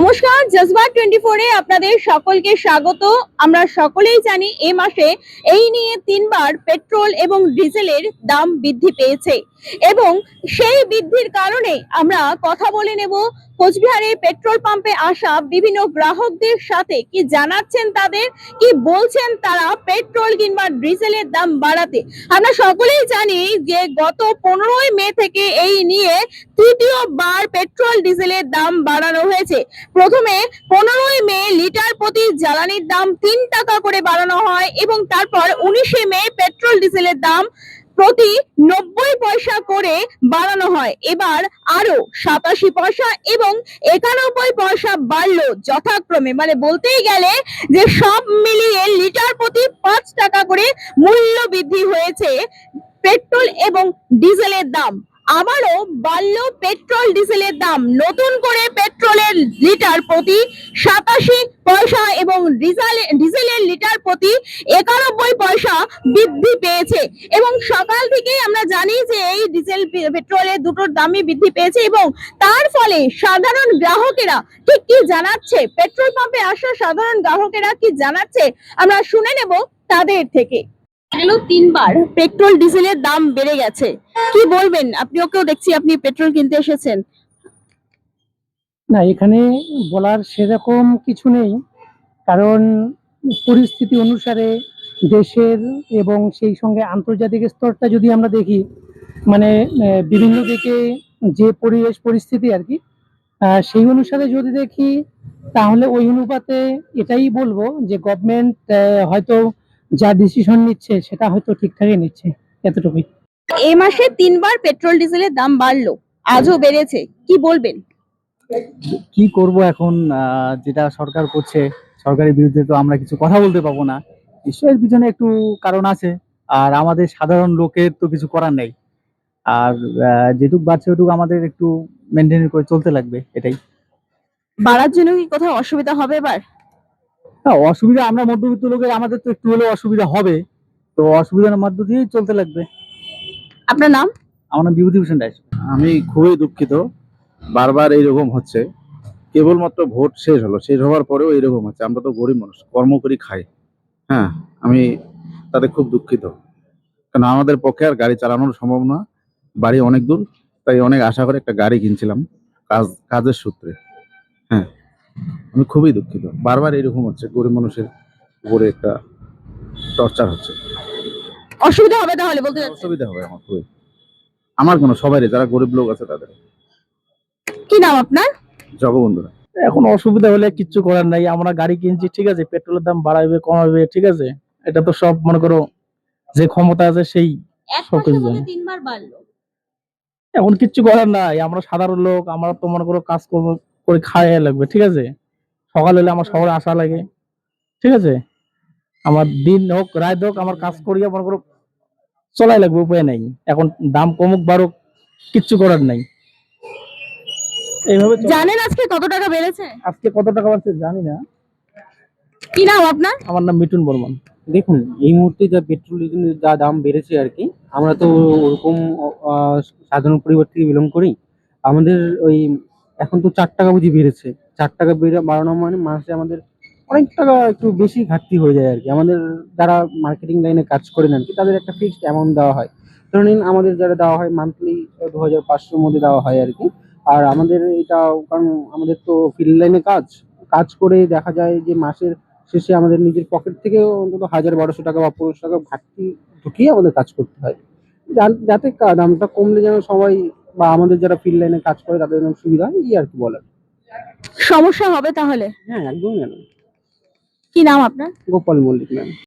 নমস্কার, জজবাত 24 এ আপনাদের সকলকে স্বাগত। আমরা সকলেই জানি এই মাসে এই নিয়ে তিনবার পেট্রোল এবং ডিজেলের দাম বৃদ্ধি পেয়েছে এবং সেই বৃদ্ধির কারণে আমরা কথা বলে নেব কোচবিহারের পেট্রোল পাম্পে আসা বিভিন্ন গ্রাহকদের সাথে। কি জানাচ্ছেন তাদের, কি বলছেন তারা পেট্রোল কিংবা ডিজেলের দাম বাড়াতে। আমরা সকলেই জানি যে গত 15ই মে থেকে এই নিয়ে তৃতীয়বার পেট্রোল ডিজেলের দাম বাড়ানো হয়েছে। প্রথমে 15ই মে লিটার প্রতি জ্বালানির দাম 3 টাকা করে বাড়ানো হয় এবং তারপর 19শে মে পেট্রোল ডিজেলের দাম প্রতি 90 পয়সা করে বাড়ানো হয়। এবার আরো 87 পয়সা এবং 91 পয়সা বাড়লো যথাক্রমে। মানে বলতেই গেলে যে সব মিলিয়ে লিটার প্রতি 5 টাকা করে মূল্য বৃদ্ধি হয়েছে পেট্রোল এবং ডিজেলের দাম। আবারও বাড়লো পেট্রোল ডিজেলের দাম। নতুন করে পেট্রোলের লিটার প্রতি 87 পয়সা এবং ডিজেলের লিটার প্রতি 91 পয়সা বৃদ্ধি পেয়েছে এবং সকাল থেকেই আমরা জানি যে এই ডিজেল পেট্রোলের দুটোর দামই বৃদ্ধি পেয়েছে এবং তার ফলে সাধারণ গ্রাহকেরা ঠিক কি জানাচ্ছে, পেট্রোল পাম্পে আসা সাধারণ গ্রাহকেরা কি জানাচ্ছে আমরা শুনে নেব তাদের থেকে। গেল 3বার পেট্রোল ডিজেলের দাম বেড়ে গেছে, কি বলবেন? আপনিও কেউ দেখছি আপনি পেট্রোল কিনতে এসেছেন। না, এখানে বলার সেরকম কিছু নেই, কারণ পরিস্থিতি অনুসারে দেশের এবং সেই সঙ্গে আন্তর্জাতিক স্তরটা যদি আমরা দেখি, মানে বিভিন্ন দিকে যে পরিবেশ পরিস্থিতি আর কি, সেই অনুসারে যদি দেখি তাহলে ওই অনুপাতে এটাই বলবো যে গভর্নমেন্ট হয়তো যা ডিসিশন নিচ্ছে সেটা হয়তো ঠিকঠাকই নিচ্ছে, এতটুকুই। এই মাসে 3বার পেট্রোল ডিজেলের দাম বাড়লো, আজও বেড়েছে, কি বলবেন? কি করব এখন, যেটা সরকার করছে, সরকারের বিরুদ্ধে তো আমরা কিছু কথা বলতে পাবো না। নিশ্চয়ই এর পিছনে একটু কারণ আছে, আর আমাদের সাধারণ লোকের তো কিছু করার নেই। আর যেটুক বাড়ছে ওটুকু আমাদের একটু মেনটেন করে চলতে লাগবে, এটাই। বাড়ার জন্য কি কোথাও অসুবিধা হবে এবার? না, অসুবিধা আমরা মধ্যবিত্ত লোকের, আমাদের তো একটু হলেও অসুবিধা হবে, তো অসুবিধার মধ্য দিয়েই চলতে লাগবে। আপনার নাম? আমার নাম বিভূতিভূষণ রায়। আমি খুবই দুঃখিত, বারবার এইরকম হচ্ছে। কেবলমাত্র ভোট শেষ হলো, শেষ হওয়ার পরেও এইরকম হচ্ছে। আমরা তো গরিব মানুষ, কর্ম করি খাই। হ্যাঁ, আমি তাতে খুব দুঃখিত, কারণ আমাদের পক্ষে আর গাড়ি চালানোর সম্ভব না, বাড়ি অনেক দূর। তাই অনেক আশা করে একটা গাড়ি কিনছিলাম কাজের সূত্রে। হ্যাঁ, আমি খুবই দুঃখিত, বারবার এরকম হচ্ছে, গরিব মানুষের উপরে একটা টর্চার হচ্ছে। অসুবিধা হবে তাহলে বলতে চাচ্ছেন? অসুবিধা হবে আমার খুবই, আমার কোনো সবারই, যারা গরিব লোক আছে তাদের। কি নাম আপনার? জগবন্ধুরা। এখন অসুবিধা হলে কিচ্ছু করার নাই, আমরা গাড়ি কিনছি, ঠিক আছে, পেট্রোলের দাম বাড়াবে কমাবে, ঠিক আছে, এটা তো সব মনে করো যে ক্ষমতা আছে সেই সবকিছু জানে। 3বার বাড়লো, এখন কিচ্ছু করার নাই, আমরা সাধারণ লোক, আমরা তো মনে করো কাজ করে খাওয়া লাগবে, ঠিক আছে, সকাল হলে আমার শহরে আসা লাগে, ঠিক আছে, আমার দিন হোক রাত হোক আমার কাজ করিয়া মনে করো চলাই লাগবে, উপায় নাই। এখন দাম কমুক বাড়ুক কিচ্ছু করার নাই, এইভাবে জানেন আজকে কত টাকা বেড়েছে? আজকে কত টাকা বাড়ছে জানি না। কি নাম আপনার? আমার নাম মিঠুন বর্মন। দেখুন, এই মুহূর্তে যা পেট্রোল ডিজেলের যা দাম বেড়েছে আর কি, আমরা তো ওরকম সাধারণ পরিবার থেকে বিলং করি। আমাদের ওই এখন তো 4 টাকা বুঝি বেড়েছে। 4 টাকা বাড়ানো মানে মাসে আমাদের অনেক টাকা একটু বেশি ঘাটতি হয়ে যায় আর কি। আমাদের যারা মার্কেটিং লাইনে কাজ করেন আর কি, তাদের একটা ফিক্সড অ্যামাউন্ট দেওয়া হয়। ধরে নিন আমাদের যারা দেওয়া হয় মান্থলি 2500-র মধ্যে দেওয়া হয় আর কি। আর আমাদের এটা, কারণ আমাদের তো ফিল্ড লাইনে কাজ করে দেখা যায় যে মাসের শেষে আমাদের নিজের পকেট থেকে অন্তত 1000-1200 টাকা বা 1500 টাকা ঘাটতি ঢুকিয়ে আমাদের কাজ করতে হয়, যাতে দামটা কমলে যেন সবাই বা আমাদের যারা ফিল্ড লাইনে কাজ করে তাদের যেন সুবিধা হয়, এই আর কি বলার। সমস্যা হবে তাহলে? হ্যাঁ, একদম জানো। কি নাম আপনার? গোপাল মল্লিক ম্যাম।